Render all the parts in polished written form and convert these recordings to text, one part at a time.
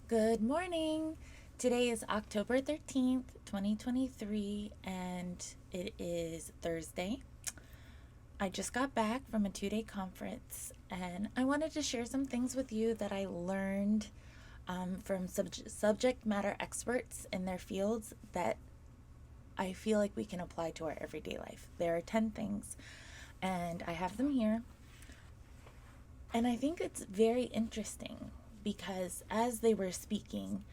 Good morning. Today is October 13th, 2023, and it is Thursday. I just got back from a 2 day conference, and I wanted to share some things with you that I learned from subject matter experts in their fields that I feel like we can apply to our everyday life. There are 10 things, and I have them here. And I think it's very interesting because as they were speaking,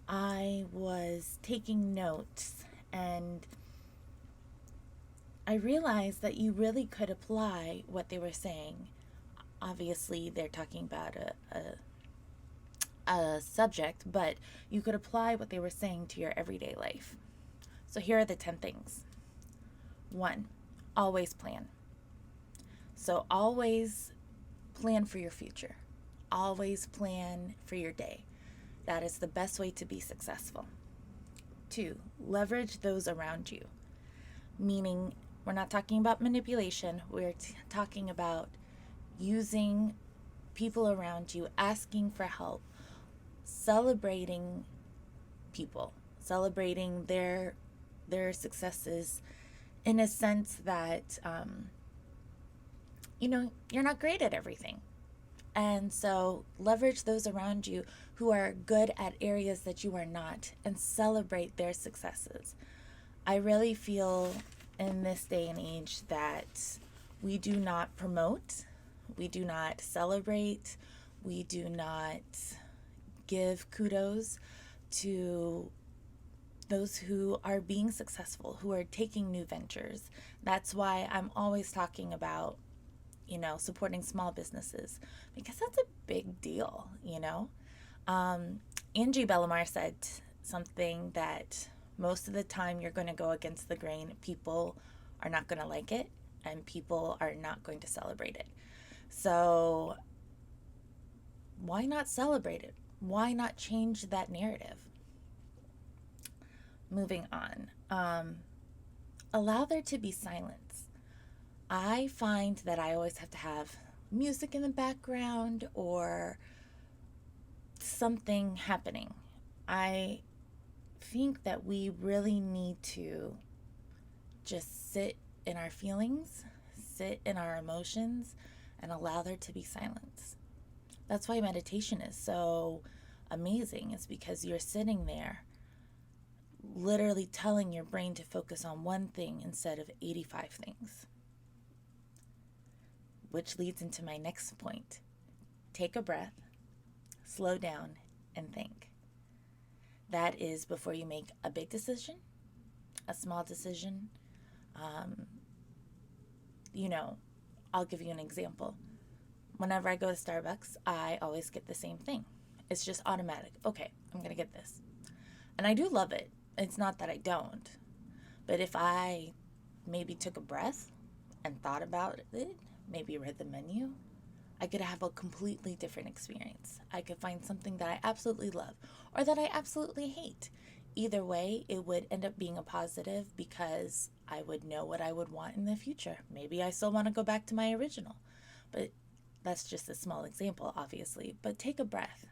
I was taking notes and I realized that you really could apply what they were saying. Obviously, they're talking about a subject, but you could apply what they were saying to your everyday life. So here are the 10 things. One, always plan. So always plan for your future. Always plan for your day. That is the best way to be successful. Two, leverage those around you. Meaning, we're not talking about manipulation, we're talking about using people around you, asking for help, celebrating people, celebrating their successes in a sense that you're not great at everything. And so leverage those around you who are good at areas that you are not and celebrate their successes. I really feel in this day and age that we do not promote, we do not celebrate, we do not give kudos to those who are being successful, who are taking new ventures. That's why I'm always talking about, supporting small businesses because that's a big deal. Angie Bellamar said something that most of the time you're going to go against the grain. People are not going to like it and people are not going to celebrate it. So why not celebrate it? Why not change that narrative? Moving on. Allow there to be silence. I find that I always have to have music in the background or something happening. I think that we really need to just sit in our feelings, sit in our emotions, and allow there to be silence. That's why meditation is so amazing. It's because you're sitting there literally telling your brain to focus on one thing instead of 85 things. Which leads into my next point. Take a breath, slow down, and think. That is before you make a big decision, a small decision. Um, I'll give you an example. Whenever I go to Starbucks, I always get the same thing. It's just automatic. Okay, I'm going to get this. And I do love it. It's not that I don't. But if I maybe took a breath and thought about it, maybe read the menu, I could have a completely different experience. I could find something that I absolutely love or that I absolutely hate. Either way, it would end up being a positive because I would know what I would want in the future. Maybe I still want to go back to my original, but that's just a small example, obviously. But take a breath.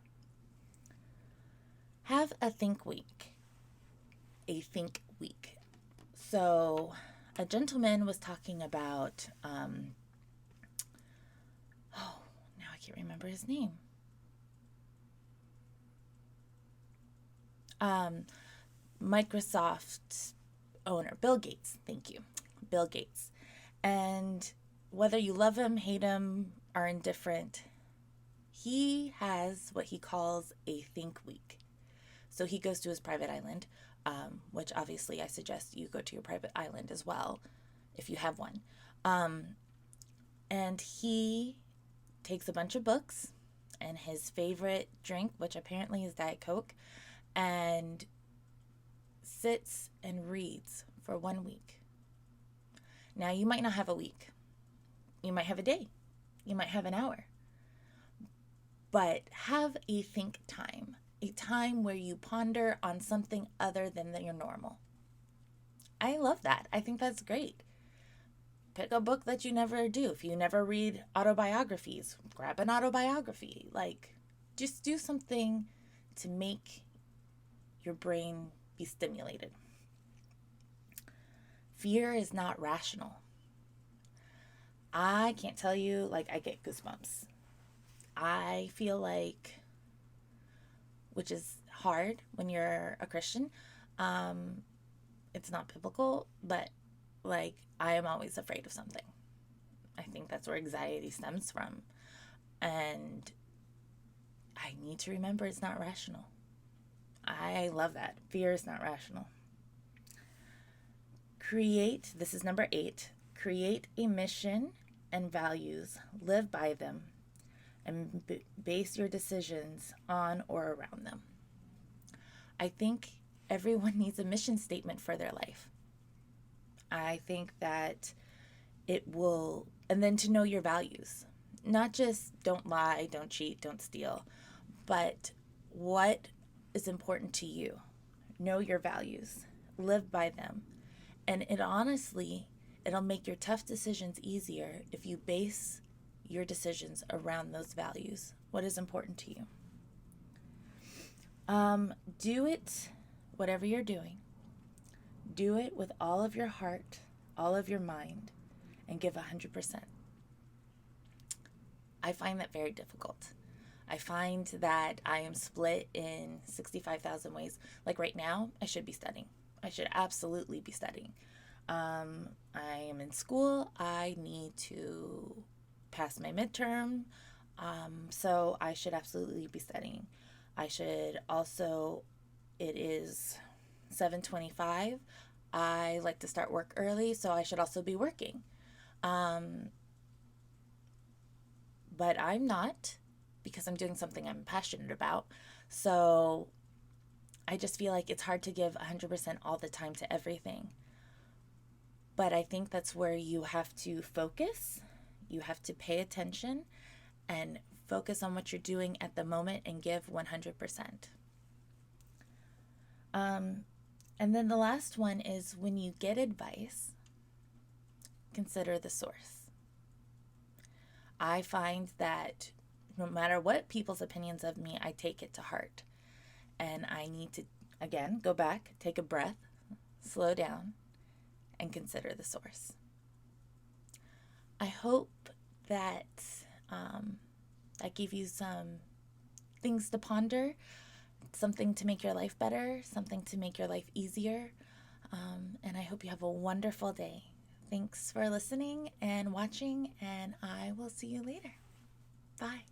Have a think week. A think week. So, a gentleman was talking about, now I can't remember his name. Microsoft owner, Bill Gates. Thank you. Bill Gates. And whether you love him, hate him, are indifferent, he has what he calls a think week. So he goes to his private island, which obviously I suggest you go to your private island as well if you have one. And he takes a bunch of books and his favorite drink, which apparently is Diet Coke, and sits and reads for 1 week. Now, you might not have a week. You might have a day. You might have an hour. But have a think time, a time where you ponder on something other than your normal. I love that. I think that's great. Pick a book that you never do. If you never read autobiographies, grab an autobiography. Just do something to make your brain be stimulated. Fear is not rational. I can't tell you, like, I get goosebumps. I feel like, which is hard when you're a Christian, it's not biblical, but like, I am always afraid of something. I think that's where anxiety stems from. And I need to remember it's not rational. I love that. Fear is not rational. This is number 8, create a mission and values, live by them, and base your decisions on or around them. I think everyone needs a mission statement for their life. I think that it will, and then to know your values. Not just don't lie, don't cheat, don't steal, but what is important to you. Know your values, live by them. And it'll make your tough decisions easier if you base your decisions around those values. What is important to you? Do it, whatever you're doing, do it with all of your heart, all of your mind, and give 100%. I find that very difficult. I find that I am split in 65,000 ways. Like right now, I should be studying. I should absolutely be studying. I am in school. I need to pass my midterm. So I should absolutely be studying. I should also, it is 7:25. I like to start work early, so I should also be working. But I'm not, because I'm doing something I'm passionate about. So I just feel like it's hard to give 100% all the time to everything. But I think that's where you have to focus. You have to pay attention and focus on what you're doing at the moment and give 100%. And then the last one is, when you get advice, consider the source. I find that no matter what people's opinions of me, I take it to heart. And I need to, again, go back, take a breath, slow down, and consider the source. I hope that I gave you some things to ponder, something to make your life better, something to make your life easier. And I hope you have a wonderful day. Thanks for listening and watching, and I will see you later. Bye.